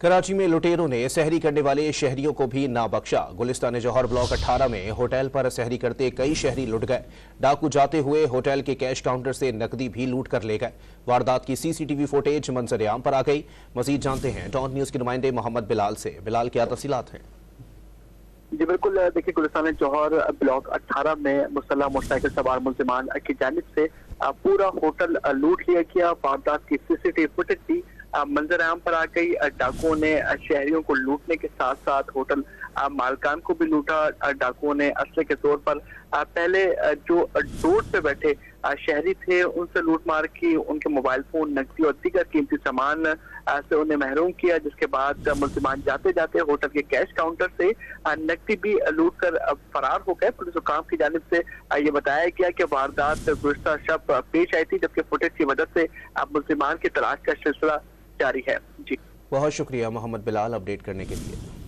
कराची में लुटेरों ने सहरी करने वाले शहरियों को भी ना बख्शा। गुलिस्तान जौहर ब्लॉक 18 में होटल पर सहरी करते कई शहरी लुट गए। डाकू जाते हुए होटल के कैश काउंटर से नकदी भी लूट कर ले गए। वारदात की सीसीटीवी फुटेज मंजर आम पर आ गई। मजीद जानते हैं डॉन न्यूज के नुमाइंदे मोहम्मद बिलाल से। बिलाल, क्या तफसीलात हैं? जी बिल्कुल, देखिए गुलिस्तान जौहर ब्लॉक 18 में मुसल्लह मोटरसाइकिल सवार मुल्जिमान की जानिब से पूरा होटल लूट लिया गया। वारदात की सीसीटीवी फुटेज भी मंजर आम पर आ गई। डाकुओं ने शहरियों को लूटने के साथ साथ होटल मालकान को भी लूटा। डाकुओं ने असले के तौर पर पहले जो डोर पे बैठे शहरी थे उनसे लूट मार की, उनके मोबाइल फोन, नकदी और दीगर कीमती सामान से उन्हें महरूम किया। जिसके बाद मुल्जिमान जाते जाते होटल के कैश काउंटर से नकदी भी लूट कर फरार हो गए। पुलिस हुकाम की जानिब से ये बताया गया कि वारदात गुज़श्ता शब पेश आई थी, जबकि फुटेज की वजह से मुल्जिमान की तलाश का सिलसिला जारी है। जी बहुत शुक्रिया मोहम्मद बिलाल अपडेट करने के लिए।